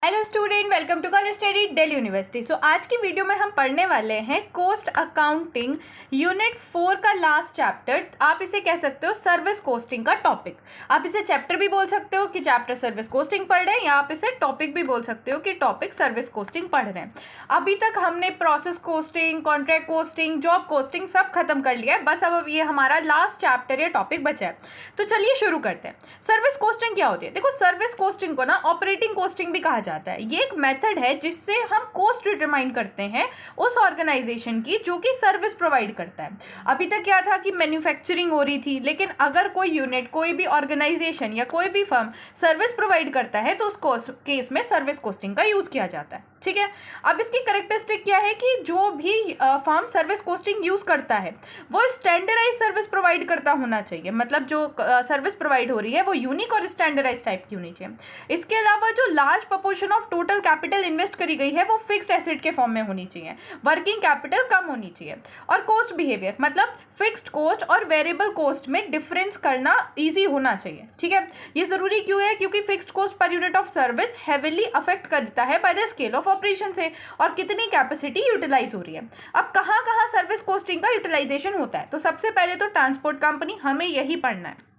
Hello student, welcome to college study Delhi University. So आज की video में हम पढ़ने वाले हैं कोस्ट अकाउंटिंग यूनिट 4 का लास्ट चैप्टर। आप इसे कह सकते हो सर्विस कोस्टिंग का टॉपिक। आप इसे चैप्टर भी बोल सकते हो कि चैप्टर सर्विस कोस्टिंग पढ़ रहे हैं, या आप इसे टॉपिक भी बोल सकते हो कि टॉपिक सर्विस कोस्टिंग पढ़ रहे हैं। अभी तक हमने process costing, contract costing, job costing सब खत्म कर लिया है। बस अब ये हमारा लास्ट चैप्टर या टॉपिक बचा है। तो चलिए शुरू करते हैं। सर्विस कोस्टिंग क्या होती है? देखो, सर्विस कोस्टिंग को ना ऑपरेटिंग कोस्टिंग भी कहा जाता है। ये एक मेथड है जिससे हम कोस्ट डिटरमाइन करते हैं उस ऑर्गेनाइजेशन की जो कि सर्विस प्रोवाइड करता है। अभी तक क्या था कि मैन्युफैक्चरिंग हो रही थी, लेकिन अगर कोई यूनिट, कोई भी ऑर्गेनाइजेशन या कोई भी फर्म सर्विस प्रोवाइड करता है तो उस केस में सर्विस कोस्टिंग का यूज किया जाता है। ठीक है। अब इसकी कैरेक्टरिस्टिक क्या है कि जो भी फर्म सर्विस कोस्टिंग यूज करता है वो स्टैंडर्डाइज सर्विस प्रोवाइड करता होना चाहिए। मतलब जो सर्विस प्रोवाइड हो रही है वो यूनिक और स्टैंडर्डाइज टाइप की होनी चाहिए। इसके अलावा जो large proportion of total capital invest करी गई है वो फिक्स्ड एसेट के फॉर्म में होनी चाहिए। वर्किंग कैपिटल कम होनी चाहिए। और कोस्ट बिहेवियर, मतलब फिक्स्ड कोस्ट और वेरिएबल कोस्ट में डिफरेंस करना इजी होना चाहिए। ठीक है। ये जरूरी क्यों है? क्योंकि fixed cost per unit of service heavily affect करता है by the scale of operation से और कितनी कैपेसिटी यूटिलाइज हो रही है। अब कहाँ कहाँ सर्विस कोस्टिंग का यूटिलाइजेशन होता है? तो सबसे पहले तो ट्रांसपोर्ट कंपनी, हमें यही पढ़ना है।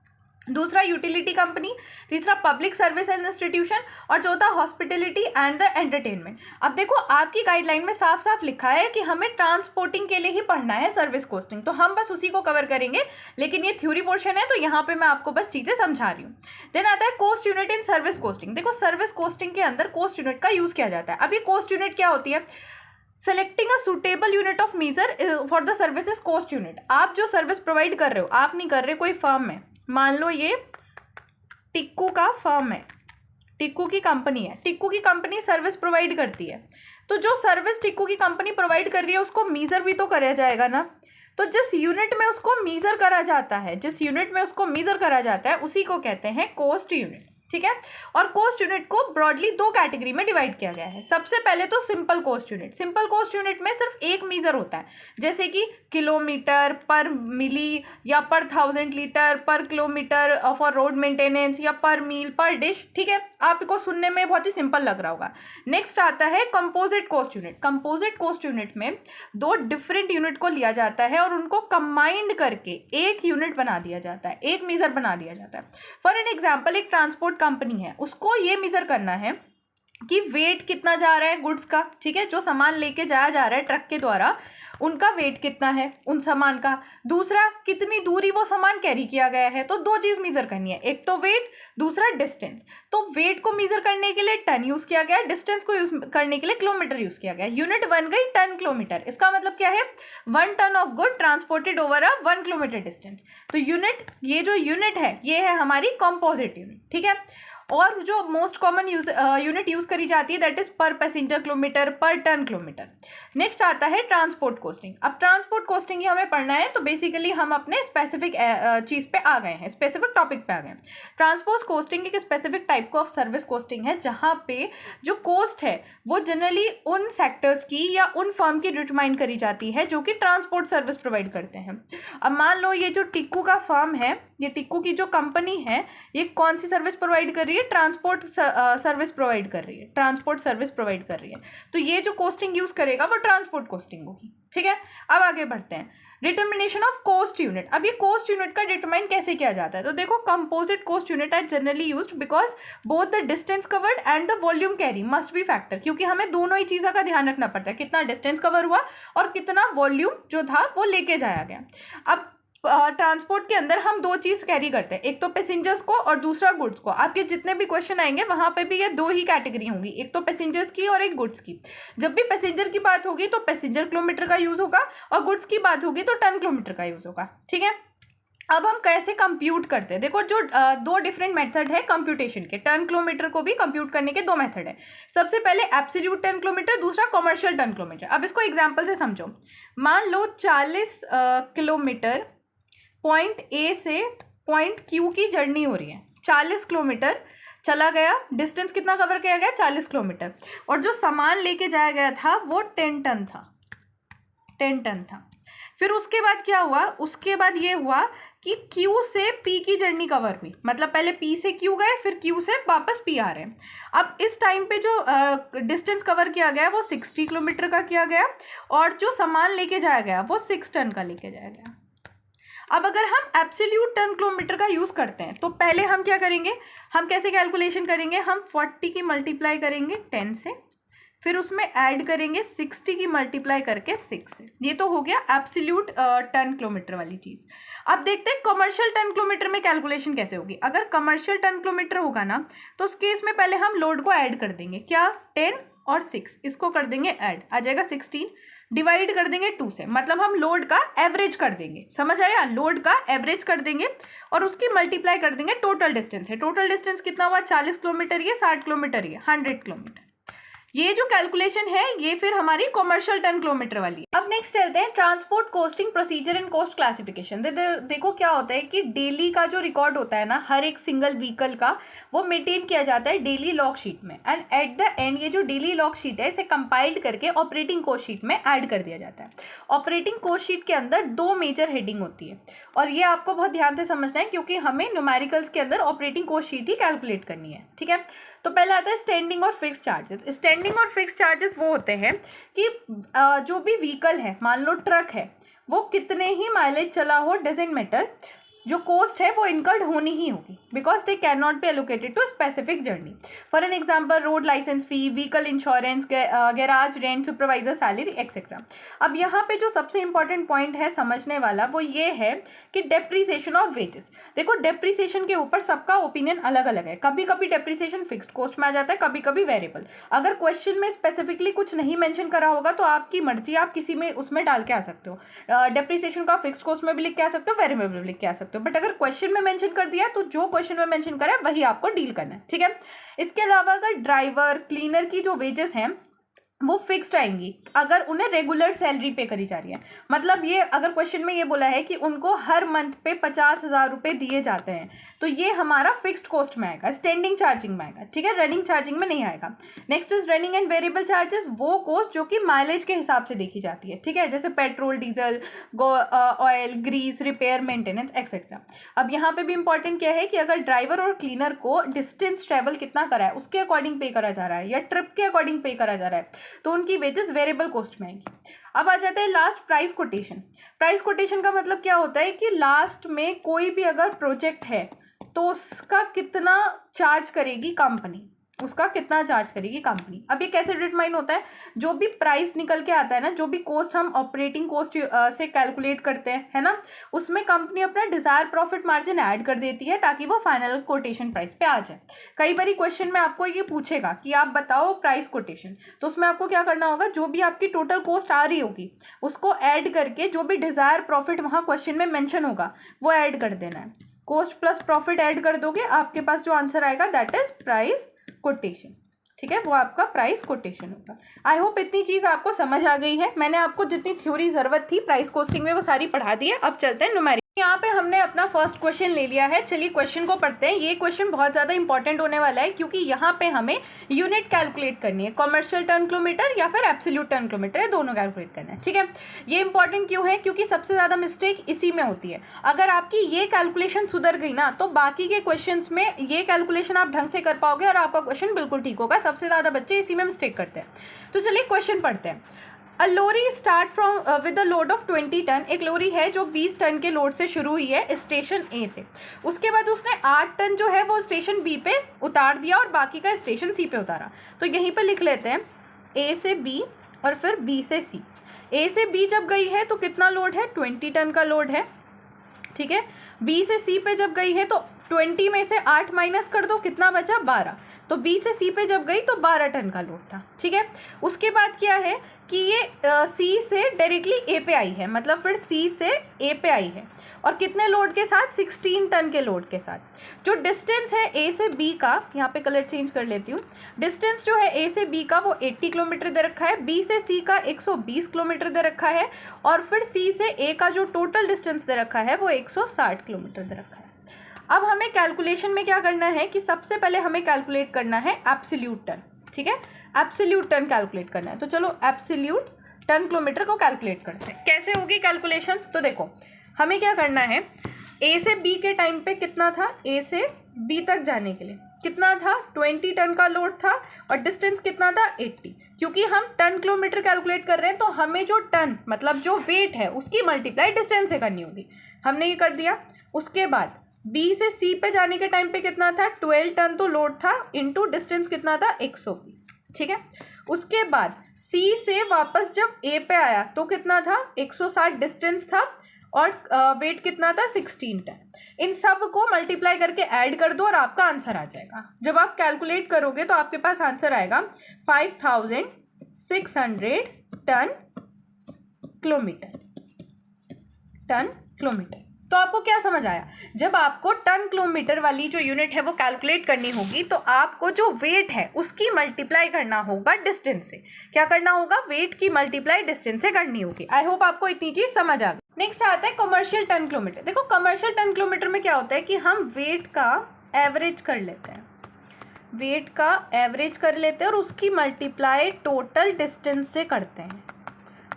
दूसरा यूटिलिटी कंपनी, तीसरा पब्लिक सर्विस एंड इंस्टीट्यूशन, और चौथा हॉस्पिटलिटी एंड द एंटरटेनमेंट। अब देखो, आपकी गाइडलाइन में साफ साफ लिखा है कि हमें ट्रांसपोर्टिंग के लिए ही पढ़ना है सर्विस कोस्टिंग, तो हम बस उसी को कवर करेंगे। लेकिन ये थ्योरी पोर्शन है तो यहाँ पे मैं आपको बस चीजें समझा रही हूँ। देन आता है cost unit in service costing. देखो, सर्विस कोस्टिंग के अंदर कोस्ट यूनिट का यूज किया जाता है। अभी कोस्ट यूनिट क्या होती है? Selecting a suitable unit of measure for the services cost unit. आप जो सर्विस प्रोवाइड कर रहे हो, आप नहीं कर रहे, कोई फर्म है, मान लो ये टिक्कू का फर्म है, टिक्कू की कंपनी है, टिक्कू की कंपनी सर्विस प्रोवाइड करती है। तो जो सर्विस टिक्कू की कंपनी प्रोवाइड कर रही है उसको मीजर भी तो करा जाएगा ना। तो जिस यूनिट में उसको मीजर करा जाता है, जिस यूनिट में उसको मीजर करा जाता है उसी को कहते हैं कोस्ट यूनिट। ठीक है। और कोस्ट यूनिट को ब्रॉडली दो कैटेगरी में डिवाइड किया गया है। सबसे पहले तो simple cost unit. Simple cost unit में सिर्फ एक मीजर होता है, जैसे कि किलोमीटर पर मिली, या पर 1000 लीटर पर किलोमीटर फॉर रोड मेंटेनेंस, या पर मील, पर डिश। ठीक है, आपको सुनने में बहुत ही सिंपल लग रहा होगा। नेक्स्ट आता है composite cost unit. Composite cost unit में दो डिफरेंट यूनिट को लिया जाता है और उनको कंबाइंड करके एक यूनिट बना दिया जाता है, एक मीजर बना दिया जाता है। फॉर एन एग्जाम्पल, एक ट्रांसपोर्ट कंपनी है, उसको ये मेजर करना है कि वेट कितना जा रहा है गुड्स का। ठीक है, जो सामान लेके जाया जा रहा है ट्रक के द्वारा, उनका वेट कितना है उन सामान का। दूसरा, कितनी दूरी वो सामान कैरी किया गया है। तो दो चीज मेजर करनी है, एक तो वेट, दूसरा डिस्टेंस। तो वेट को मेजर करने के लिए टन यूज किया गया, डिस्टेंस को यूज करने के लिए किलोमीटर यूज किया गया। यूनिट बन गई टन किलोमीटर। इसका मतलब क्या है? 1 ton of good transported over a 1 kilometre distance. तो यूनिट, ये जो यूनिट है ये है हमारी कंपोजिट यूनिट। ठीक है। और जो मोस्ट कॉमन यूनिट यूज करी जाती है दैट इज पर पैसेंजर किलोमीटर, पर टन किलोमीटर। नेक्स्ट आता है ट्रांसपोर्ट कोस्टिंग। अब ट्रांसपोर्ट कोस्टिंग ही हमें पढ़ना है, तो बेसिकली हम अपने स्पेसिफिक चीज पे आ गए हैं, स्पेसिफिक टॉपिक पे आ गए हैं। ट्रांसपोर्ट कोस्टिंग एक specific type of service costing है जहाँ पे जो कोस्ट है वो जनरली उन सेक्टर्स की या उन फर्म की डिटरमाइन करी जाती है जो कि ट्रांसपोर्ट सर्विस प्रोवाइड करते हैं। अब मान लो ये जो टिक्कू का फर्म है, ये टिक्कू की जो कंपनी है, ये कौन सी सर्विस प्रोवाइड कर रही है? ट्रांसपोर्ट सर्विस प्रोवाइड कर रही है, ट्रांसपोर्ट सर्विस प्रोवाइड कर रही है। तो ये जो कोस्टिंग यूज करेगा वो ट्रांसपोर्ट कोस्टिंग होगी। ठीक है। अब आगे बढ़ते हैं, डिटर्मिनेशन ऑफ कोस्ट यूनिट। अब ये कोस्ट यूनिट का डिटरमाइन कैसे किया जाता है? तो देखो, composite cost unit are generally used because both the distance covered and the volume carry must be factor. क्योंकि हमें दोनों ही चीज़ों का ध्यान रखना पड़ता है, कितना डिस्टेंस कवर हुआ और कितना वॉल्यूम जो था वो लेके जाया गया। अब ट्रांसपोर्ट के अंदर हम दो चीज कैरी करते हैं, एक तो पैसेंजर्स को और दूसरा गुड्स को। आपके जितने भी क्वेश्चन आएंगे वहां पे भी ये दो ही कैटेगरी होंगी, एक तो पैसेंजर्स की और एक गुड्स की। जब भी पैसेंजर की बात होगी तो पैसेंजर किलोमीटर का यूज होगा, और गुड्स की बात होगी तो टन किलोमीटर का यूज होगा। ठीक है। अब हम कैसे कंप्यूट करते हैं? देखो, जो दो डिफरेंट मेथड है कंप्यूटेशन के, टन किलोमीटर को भी कंप्यूट करने के दो मेथड है। सबसे पहले एब्सोल्यूट टन किलोमीटर, दूसरा कॉमर्शियल टन किलोमीटर। अब इसको एग्जांपल से समझो। मान लो 40 किलोमीटर पॉइंट ए से पॉइंट क्यू की जर्नी हो रही है। 40 किलोमीटर चला गया, डिस्टेंस कितना कवर किया गया? 40 किलोमीटर। और जो सामान लेके जाया गया था वो 10 टन था, 10 टन था। फिर उसके बाद क्या हुआ, उसके बाद ये हुआ कि Q से P की जर्नी कवर हुई, मतलब पहले P से Q गए, फिर Q से वापस P आ रहे हैं। अब इस टाइम पे जो डिस्टेंस कवर किया गया वो 60 किलोमीटर का किया गया, और जो सामान लेके जाया गया वो 6 टन का लेके जाया गया। अब अगर हम एब्सोल्यूट टन किलोमीटर का यूज़ करते हैं तो पहले हम क्या करेंगे, हम कैसे कैलकुलेशन करेंगे, हम 40 की मल्टीप्लाई करेंगे 10 से, फिर उसमें ऐड करेंगे 60 की मल्टीप्लाई करके 6 से। ये तो हो गया एब्सोल्यूट टन किलोमीटर वाली चीज़। अब देखते हैं कमर्शियल टन किलोमीटर में कैलकुलेशन कैसे होगी। अगर कमर्शियल टन किलोमीटर होगा ना तो उस केस में पहले हम लोड को ऐड कर देंगे, क्या 10 और 6 इसको कर देंगे ऐड, आ जाएगा 16, डिवाइड कर देंगे 2 से, मतलब हम लोड का एवरेज कर देंगे, समझ आया, लोड का एवरेज कर देंगे और उसकी मल्टीप्लाई कर देंगे टोटल डिस्टेंस है। टोटल डिस्टेंस कितना हुआ, 40 किलोमीटर, ये 60 किलोमीटर, ये 100 किलोमीटर। ये जो कैलकुलेशन है ये फिर हमारी कमर्शियल टन किलोमीटर वाली है। अब नेक्स्ट चलते हैं transport costing procedure and cost classification. देखो क्या होता है कि डेली का जो रिकॉर्ड होता है ना हर एक सिंगल व्हीकल का, वो मेंटेन किया जाता है डेली लॉग शीट में, एंड एट द एंड ये जो डेली लॉग शीट है इसे कंपाइल्ड करके ऑपरेटिंग कॉस्ट शीट में ऐड कर दिया जाता है। ऑपरेटिंग कॉस्ट शीट के अंदर 2 मेजर हेडिंग होती है, और ये आपको बहुत ध्यान से समझना है क्योंकि हमें न्यूमेरिकल्स के अंदर ऑपरेटिंग कॉस्ट शीट ही कैलकुलेट करनी है, ठीक है। तो पहले आता है स्टैंडिंग और फिक्स चार्जेस। स्टैंडिंग और फिक्स चार्जेस वो होते हैं कि जो भी व्हीकल है, मान लो ट्रक है, वो कितने ही माइलेज चला हो डजंट मैटर, जो कॉस्ट है वो इनकर्ड होनी ही होगी, because they can not be allocated to specific journey. For an example road licence fee, vehicle insurance, garage rent, supervisor salary etcetera. अब यहाँ पे जो सबसे इंपॉर्टेंट पॉइंट है समझने वाला वो ये है कि डेप्रीसिएशन और वेजेस। देखो डेप्रीसिएशन के ऊपर सबका ओपिनियन अलग अलग है, कभी कभी डेप्रीसिएशन फिक्स्ड कॉस्ट में आ जाता है, कभी कभी वेरिएबल। अगर क्वेश्चन में स्पेसिफिकली कुछ नहीं मेंशन करा होगा तो आपकी मर्जी, आप किसी में उसमें डाल के आ सकते हो, डेप्रीसिएशन का फिक्स्ड कॉस्ट में भी लिख के आ सकते हो, वेरिएबल में भी लिख के आ सकते हो, बट अगर क्वेश्चन में मेंशन कर दिया तो जो क्वेश्चन में मेंशन करा है वही आपको डील करना है, ठीक है। इसके अलावा अगर ड्राइवर क्लीनर की जो वेजेस हैं वो फिक्स्ड आएंगी अगर उन्हें रेगुलर सैलरी पे करी जा रही है, मतलब ये अगर क्वेश्चन में ये बोला है कि उनको हर मंथ पे 50,000 रुपये दिए जाते हैं तो ये हमारा फिक्स्ड कॉस्ट में आएगा, स्टैंडिंग चार्जिंग में आएगा, ठीक है, रनिंग चार्जिंग में नहीं आएगा। Next is running and variable charges, वो कॉस्ट जो कि माइलेज के हिसाब से देखी जाती है, ठीक है, जैसे petrol, diesel, oil, grease, repair, maintenance etcetera. अब यहाँ पे भी इंपॉर्टेंट क्या है कि अगर ड्राइवर और क्लीनर को डिस्टेंस ट्रेवल कितना करा है उसके अकॉर्डिंग पे करा जा रहा है या ट्रिप के अकॉर्डिंग पे करा जा रहा है तो उनकी वेजेस वेरिएबल कॉस्ट में आएगी। अब आ जाता है last price quotation. Price quotation का मतलब क्या होता है कि लास्ट में कोई भी अगर प्रोजेक्ट है तो उसका कितना चार्ज करेगी कंपनी, उसका कितना चार्ज करेगी कंपनी। अब ये कैसे डिटरमाइन होता है, जो भी प्राइस निकल के आता है ना, जो भी कॉस्ट हम ऑपरेटिंग कॉस्ट से कैलकुलेट करते हैं, है ना, उसमें कंपनी अपना डिजायर प्रॉफिट मार्जिन ऐड कर देती है ताकि वो फाइनल कोटेशन प्राइस पे आ जाए। कई बार क्वेश्चन में आपको ये पूछेगा कि आप बताओ प्राइस कोटेशन, तो उसमें आपको क्या करना होगा, जो भी आपकी टोटल कॉस्ट आ रही होगी उसको ऐड करके जो भी डिजायर प्रॉफिट वहाँ क्वेश्चन में मेंशन होगा वो ऐड कर देना है। कॉस्ट प्लस प्रॉफिट ऐड कर दोगे, आपके पास जो आंसर आएगा दैट इज प्राइस कोटेशन, ठीक है, वो आपका प्राइस कोटेशन होगा। आई होप इतनी चीज़ आपको समझ आ गई है। मैंने आपको जितनी थ्योरी ज़रूरत थी प्राइस कोस्टिंग में वो सारी पढ़ा दी है। अब चलते हैं न्यूमेरिकल। यहाँ पे हमने अपना फर्स्ट क्वेश्चन ले लिया है, चलिए क्वेश्चन को पढ़ते हैं। ये क्वेश्चन बहुत ज़्यादा इंपॉर्टेंट होने वाला है क्योंकि यहाँ पे हमें यूनिट कैलकुलेट करनी है, कमर्शियल टन किलोमीटर या फिर एब्सोल्यूट टन किलोमीटर, है दोनों कैलकुलेट करना है, ठीक है। ये इंपॉर्टेंट क्यों है, क्योंकि सबसे ज़्यादा मिस्टेक इसी में होती है। अगर आपकी ये कैलकुलेशन सुधर गई ना तो बाकी के क्वेश्चन में ये कैलकुलेशन आप ढंग से कर पाओगे और आपका क्वेश्चन बिल्कुल ठीक होगा। सबसे ज़्यादा बच्चे इसी में मिस्टेक करते हैं। तो चलिए क्वेश्चन पढ़ते हैं। A lorry start from with a load of 20 ton. एक लोरी है जो 20 टन के लोड से शुरू हुई है स्टेशन ए से, उसके बाद उसने 8 टन जो है वो स्टेशन बी पे उतार दिया और बाकी का स्टेशन सी पे उतारा। तो यहीं पे लिख लेते हैं ए से बी और फिर बी से सी। ए से बी जब गई है तो कितना लोड है, 20 टन का लोड है, ठीक है। बी से सी पे जब गई है तो 20 में से 8 माइनस कर दो, कितना बचा, 12। तो बी से सी पे जब गई तो 12 टन का लोड था, ठीक है। उसके बाद क्या है कि ये सी से डायरेक्टली ए पे आई है, मतलब फिर सी से ए पे आई है और कितने लोड के साथ, 16 टन के लोड के साथ। जो डिस्टेंस है ए से बी का, यहाँ पे कलर चेंज कर लेती हूँ, डिस्टेंस जो है ए से बी का वो 80 किलोमीटर दे रखा है, बी से सी का 120 किलोमीटर दे रखा है और फिर सी से ए का जो टोटल डिस्टेंस दे रखा है वो 160 किलोमीटर दे रखा है। अब हमें कैलकुलेशन में क्या करना है कि सबसे पहले हमें कैलकुलेट करना है एब्सोल्यूट टन, ठीक है, एब्सोल्यूट टन कैलकुलेट करना है। तो चलो एब्सोल्यूट टन किलोमीटर को कैलकुलेट करते हैं। कैसे होगी कैलकुलेशन, तो देखो हमें क्या करना है, ए से बी के टाइम पे कितना था, ए से बी तक जाने के लिए कितना था, 20 टन का लोड था और डिस्टेंस कितना था, 80। क्योंकि हम टन किलोमीटर कैलकुलेट कर रहे हैं तो हमें जो टन मतलब जो वेट है उसकी मल्टीप्लाई डिस्टेंस से करनी होगी। हमने ये कर दिया। उसके बाद बी से सी पे जाने के टाइम पे कितना था, 12 टन तो लोड था, इंटू डिस्टेंस कितना था, 120। ठीक है। उसके बाद सी से वापस जब ए पे आया तो कितना था, 160 डिस्टेंस था और वेट कितना था, 16 टन। इन सब को मल्टीप्लाई करके ऐड कर दो और आपका आंसर आ जाएगा। जब आप कैलकुलेट करोगे तो आपके पास आंसर आएगा 5600 टन किलोमीटर। Ton kilometre. तो आपको क्या समझ आया, जब आपको टन किलोमीटर वाली जो यूनिट है वो कैलकुलेट करनी होगी तो आपको जो वेट है उसकी मल्टीप्लाई करना होगा डिस्टेंस से। क्या करना होगा, वेट की मल्टीप्लाई डिस्टेंस से करनी होगी। आई होप आपको इतनी चीज समझ आ गई। नेक्स्ट आता है कमर्शियल टन किलोमीटर। देखो कमर्शियल टन किलोमीटर में क्या होता है कि हम वेट का एवरेज कर लेते हैं, वेट का एवरेज कर लेते हैं और उसकी मल्टीप्लाई टोटल डिस्टेंस से करते हैं।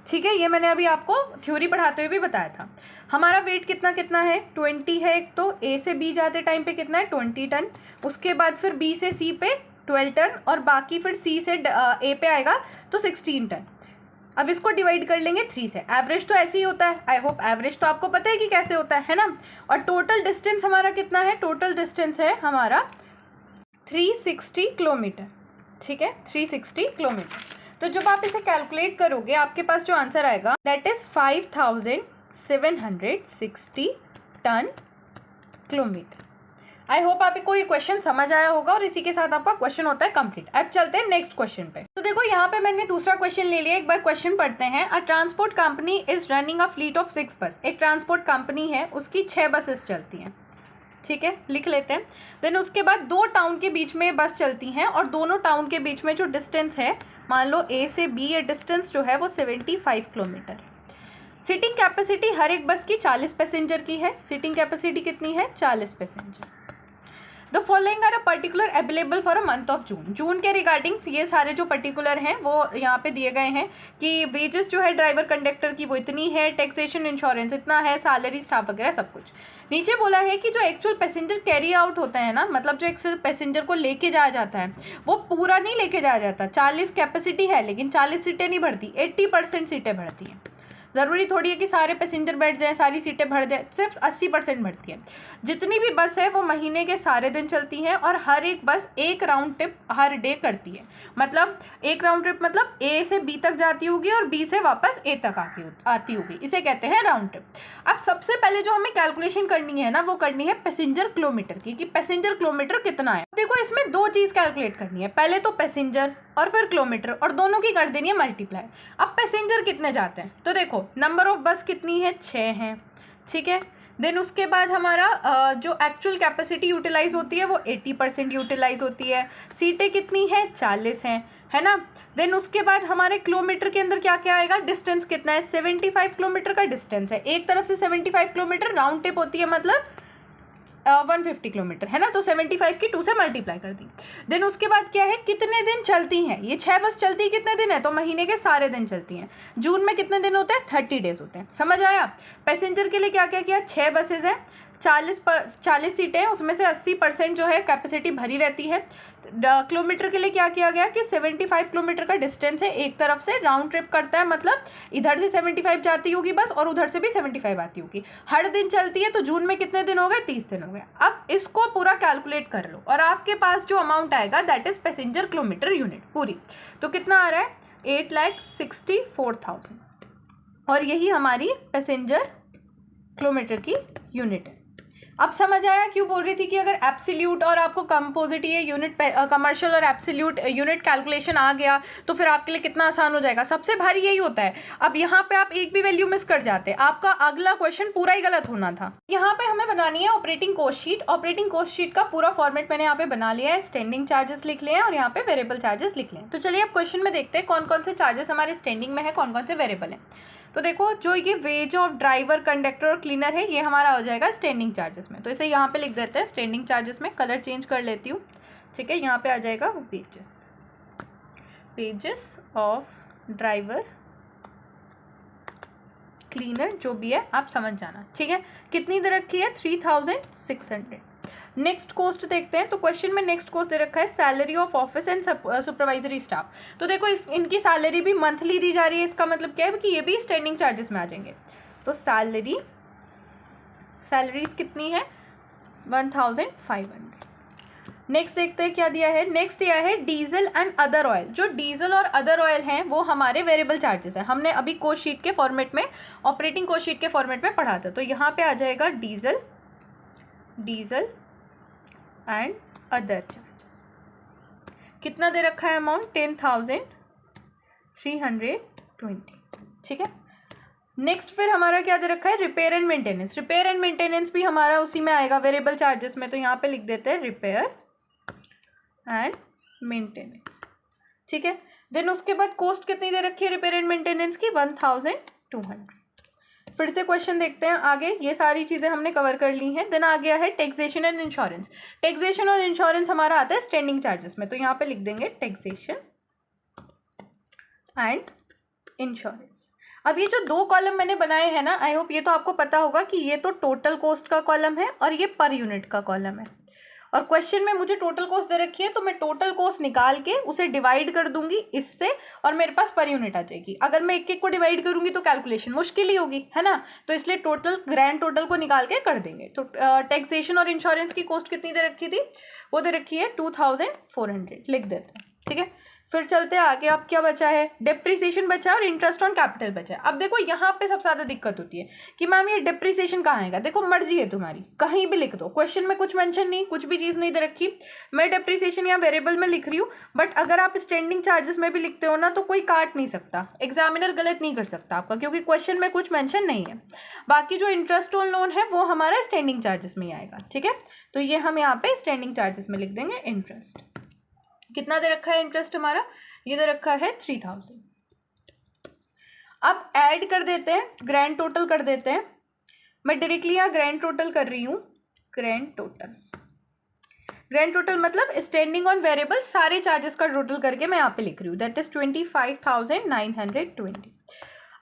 ठीक है, ये मैंने अभी आपको थ्योरी पढ़ाते हुए भी बताया था। हमारा वेट कितना कितना है, 20 है। एक तो ए से बी जाते टाइम पे कितना है, 20 टन। उसके बाद फिर बी से सी पे 12 टन और बाकी फिर सी से ए पे आएगा तो 16 टन। अब इसको डिवाइड कर लेंगे 3 से। एवरेज तो ऐसे ही होता है, आई होप एवरेज तो आपको पता है कि कैसे होता है ना। और टोटल डिस्टेंस हमारा कितना है, टोटल डिस्टेंस है हमारा 360 किलोमीटर। ठीक है, 360 किलोमीटर। तो जब आप इसे कैलकुलेट करोगे आपके पास जो आंसर आएगा that is 5760 ton kilometre. I hope आपको ये क्वेश्चन समझ आया होगा और इसी के साथ आपका क्वेश्चन होता है कंप्लीट। अब चलते हैं नेक्स्ट क्वेश्चन पे। तो देखो यहाँ पे मैंने दूसरा क्वेश्चन ले लिया। एक बार क्वेश्चन पढ़ते हैं। अ transport company is running a fleet of 6 बस। एक ट्रांसपोर्ट कंपनी है, उसकी 6 बसेस चलती हैं। ठीक है, लिख लेते हैं। देन उसके बाद 2 टाउन के बीच में बस चलती हैं और दोनों टाउन के बीच में जो डिस्टेंस है, मान लो ए से बी, ये डिस्टेंस जो है वो 75 किलोमीटर है। सीटिंग कैपेसिटी हर एक बस की 40 पैसेंजर की है। सीटिंग कैपेसिटी कितनी है, 40 passenger. The following are a particular available for a month of June. June के रिगार्डिंग्स ये सारे जो पर्टिकुलर हैं वो यहाँ पे दिए गए हैं कि वेजेस जो है ड्राइवर कंडक्टर की वो इतनी है, टैक्सेशन इंश्योरेंस इतना है, सैलरी स्टाफ वगैरह सब कुछ। नीचे बोला है कि जो एक्चुअल पैसेंजर कैरी आउट होता है ना, मतलब जो एक्चुअल पैसेंजर को लेके जाया जाता है वो पूरा नहीं लेके जाया जाता। 40 कैपेसिटी है लेकिन 40 सीटें नहीं भरती, 80% सीटें भरती हैं। ज़रूरी थोड़ी है कि सारे पैसेंजर बैठ जाएं, सारी सीटें भर जाए, सिर्फ 80% भरती है। जितनी भी बस है वो महीने के सारे दिन चलती हैं और हर एक बस एक राउंड ट्रिप हर डे करती है। मतलब एक राउंड ट्रिप मतलब ए से बी तक जाती होगी और बी से वापस ए तक आती होगी, इसे कहते हैं राउंड ट्रिप। अब सबसे पहले जो हमें कैलकुलेशन करनी है ना वो करनी है पैसेंजर किलोमीटर की, कि पैसेंजर किलोमीटर कितना है। देखो इसमें 2 चीज़ कैलकुलेट करनी है, पहले तो पैसेंजर और फिर किलोमीटर, और दोनों की कर देनी है मल्टीप्लाई। अब पैसेंजर कितने जाते हैं तो देखो नंबर ऑफ बस कितनी है, 6 हैं। ठीक है, देन उसके बाद हमारा जो एक्चुअल कैपेसिटी यूटिलाइज होती है वो 80% यूटिलाइज होती है। सीटें कितनी हैं, 40 हैं, है ना। देन उसके बाद हमारे किलोमीटर के अंदर क्या क्या आएगा, डिस्टेंस कितना है, 75 किलोमीटर का डिस्टेंस है। एक तरफ से 75 किलोमीटर राउंड ट्रिप होती है, मतलब 150 किलोमीटर, है ना। तो 75 की 2 से मल्टीप्लाई कर दी। देन उसके बाद क्या है, कितने दिन चलती हैं, ये 6 बस चलती है कितने दिन है, तो महीने के सारे दिन चलती हैं। जून में कितने दिन होते हैं, 30 डेज होते हैं। समझ आया। पैसेंजर के लिए क्या क्या किया, 6 बसेज हैं, 40 सीटें हैं, उसमें से 80% जो है कैपेसिटी भरी रहती है। किलोमीटर के लिए क्या किया गया कि 75 किलोमीटर का डिस्टेंस है, एक तरफ से राउंड ट्रिप करता है, मतलब इधर से 75 जाती होगी बस और उधर से भी 75 आती होगी, हर दिन चलती है। तो जून में कितने दिन हो गए, 30 दिन हो गए। अब इसको पूरा कैलकुलेट कर लो और आपके पास जो अमाउंट आएगा that is passenger kilometre unit पूरी। तो कितना आ रहा है, 8,64,000, और यही हमारी पैसेंजर किलोमीटर की यूनिट है। अब समझ आया क्यों बोल रही थी कि अगर एब्सोल्यूट और आपको कंपोजिट ये यूनिट कमर्शियल और एब्सोल्यूट यूनिट कैलकुलेशन आ गया तो फिर आपके लिए कितना आसान हो जाएगा। सबसे भारी यही होता है। अब यहाँ पे आप एक भी वैल्यू मिस कर जाते, आपका अगला क्वेश्चन पूरा ही गलत होना था। यहाँ पे हमें बनानी है operating cost sheet. Operating cost sheet का पूरा फॉर्मेट मैंने यहाँ पे बना लिया है। स्टैंडिंग चार्जेस लिख लिए हैं और यहाँ पे वेरिएबल चार्जेस लिख लें। तो चलिए अब क्वेश्चन में देखते हैं कौन कौन से चार्जेस हमारे स्टैंडिंग में है, कौन कौन से वेरिएबल हैं। तो देखो जो ये वेज ऑफ ड्राइवर, कंडक्टर और क्लीनर है ये हमारा हो जाएगा स्टैंडिंग चार्जेस में। तो इसे यहाँ पे लिख देते हैं स्टैंडिंग चार्जेस में। कलर चेंज कर लेती हूँ। ठीक है, यहाँ पे आ जाएगा वेजेस ऑफ ड्राइवर, क्लीनर, जो भी है आप समझ जाना, ठीक है। कितनी दे रखी है? 3600। नेक्स्ट कोस्ट देखते हैं। तो क्वेश्चन में नेक्स्ट कोस्ट दे रखा है salary of office and supervisory staff. तो देखो इनकी सैलरी भी मंथली दी जा रही है, इसका मतलब क्या है कि ये भी स्टैंडिंग चार्जेस में आ जाएंगे। तो सैलरीज कितनी है? 1500। नेक्स्ट देखते हैं क्या दिया है। नेक्स्ट दिया है डीजल एंड अदर ऑयल। जो डीजल और अदर ऑयल हैं वो हमारे वेरिएबल चार्जेस हैं। हमने अभी कोस्ट शीट के फॉर्मेट में, ऑपरेटिंग कोस्ट शीट के फॉर्मेट में पढ़ा था। तो यहाँ पे आ जाएगा डीजल एंड अदर चार्जेस। कितना दे रखा है अमाउंट? 10,320, ठीक है। नेक्स्ट फिर हमारा क्या दे रखा है? Repair and maintenance. Repair and maintenance भी हमारा उसी में आएगा, वेरिएबल चार्जेस में। तो यहाँ पे लिख देते हैं रिपेयर एंड मेंटेनेंस, ठीक है। देन उसके बाद कॉस्ट कितनी दे रखी है रिपेयर एंड मेंटेनेंस की? 1200। फिर से क्वेश्चन देखते हैं आगे। ये सारी चीज़ें हमने कवर कर ली हैं। देन आ गया है टैक्सेशन एंड इंश्योरेंस। टैक्सेशन और इंश्योरेंस हमारा आता है स्टैंडिंग चार्जेस में। तो यहाँ पे लिख देंगे टैक्सेशन एंड इंश्योरेंस। अब ये जो दो कॉलम मैंने बनाए हैं ना, आई होप ये तो आपको पता होगा कि ये तो टोटल कॉस्ट का कॉलम है और ये पर यूनिट का कॉलम है। और क्वेश्चन में मुझे टोटल कॉस्ट दे रखी है, तो मैं टोटल कॉस्ट निकाल के उसे डिवाइड कर दूंगी इससे और मेरे पास पर यूनिट आ जाएगी। अगर मैं एक एक को डिवाइड करूंगी तो कैलकुलेशन मुश्किल ही होगी, है ना। तो इसलिए टोटल ग्रैंड टोटल को निकाल के कर देंगे। तो टैक्सेशन और इंश्योरेंस की कॉस्ट कितनी दे रखी थी? वो दे रखी है 2400, लिख देते हैं, ठीक है। फिर चलते हैं आगे। अब क्या बचा है? डेप्रिसिएशन बचा है और इंटरेस्ट ऑन कैपिटल बचा है। अब देखो यहाँ पे सबसे ज़्यादा दिक्कत होती है कि मैम ये डेप्रिसिएशन कहाँ आएगा। देखो मर्जी है तुम्हारी, कहीं भी लिख दो। क्वेश्चन में कुछ मेंशन नहीं, कुछ भी चीज़ नहीं दे रखी। मैं डेप्रिसिएशन यहाँ वेरिएबल में लिख रही हूँ, बट अगर आप स्टैंडिंग चार्जेस में भी लिखते हो ना तो कोई काट नहीं सकता, एग्जामिनर गलत नहीं कर सकता आपका, क्योंकि क्वेश्चन में कुछ मैंशन नहीं है। बाकी जो इंटरेस्ट ऑन लोन है वो हमारा स्टैंडिंग चार्जेस में ही आएगा, ठीक है। तो ये हम यहाँ पे स्टैंडिंग चार्जेस में लिख देंगे। इंटरेस्ट कितना दे रखा है? इंटरेस्ट हमारा ये दे रखा है 3000। अब ऐड कर देते हैं, ग्रैंड टोटल कर देते हैं। मैं डायरेक्टली यहाँ ग्रैंड टोटल कर रही हूँ। ग्रैंड टोटल मतलब स्टैंडिंग ऑन वेरिएबल सारे चार्जेस का टोटल करके मैं यहाँ पे लिख रही हूँ, दैट इज 25,920।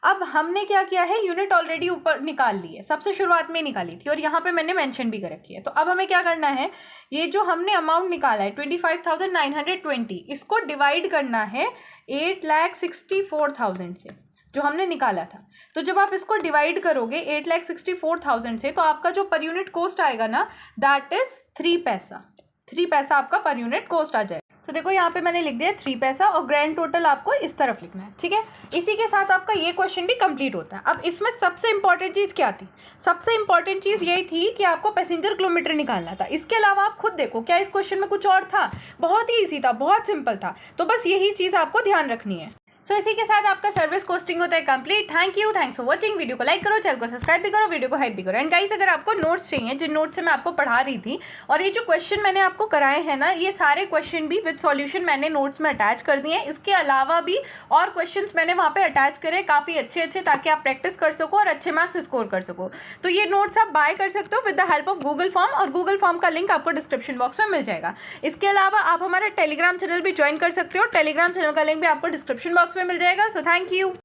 अब हमने क्या किया है? यूनिट ऑलरेडी ऊपर निकाल ली है, सबसे शुरुआत में निकाली थी और यहाँ पे मैंने मेंशन भी कर रखी है। तो अब हमें क्या करना है? ये जो हमने अमाउंट निकाला है 25,920, इसको डिवाइड करना है 8,64,000 से, जो हमने निकाला था। तो जब आप इसको डिवाइड करोगे 8,64,000 से, तो आपका जो पर यूनिट कॉस्ट आएगा ना, दैट इज 3 पैसा। 3 पैसा आपका पर यूनिट कॉस्ट आ जाएगा। तो देखो यहाँ पे मैंने लिख दिया 3 पैसा और ग्रैंड टोटल आपको इस तरफ लिखना है, ठीक है। इसी के साथ आपका ये क्वेश्चन भी कंप्लीट होता है। अब इसमें सबसे इंपॉर्टेंट चीज़ क्या थी? सबसे इंपॉर्टेंट चीज़ यही थी कि आपको पैसेंजर किलोमीटर निकालना था। इसके अलावा आप खुद देखो, क्या इस क्वेश्चन में कुछ और था? बहुत ही ईजी था, बहुत सिंपल था। तो बस यही चीज़ आपको ध्यान रखनी है। सो इसी के साथ आपका सर्विस कोस्टिंग होता है complete. Thanks for watching. Video को लाइक करो, चैनल को सब्सक्राइब भी करो, वीडियो को हाइप भी करो। एंड गाइस, अगर आपको नोट्स चाहिए, जिन नोट्स से मैं आपको पढ़ा रही थी, और ये जो क्वेश्चन मैंने आपको कराए हैं ना, ये सारे क्वेश्चन भी विद सॉल्यूशन मैंने नोट्स में अटैच कर दिए हैं। इसके अलावा भी और क्वेश्चंस मैंने वहाँ पे अटैच करे काफ़ी अच्छे, ताकि आप प्रैक्टिस कर सको और अच्छे मार्क्स स्कोर कर सको। तो ये नोट्स आप बाय कर सकते हो with the help of Google form, और गूगल फॉर्म का लिंक आपको डिस्क्रिप्शन बॉक्स में मिल जाएगा। इसके अलावा आप हमारा टेलीग्राम चैनल भी ज्वाइन कर सकते हो। टेलीग्राम चैनल का लिंक भी आपको डिस्क्रिप्शन बॉक्स में मिल जाएगा। So thank you.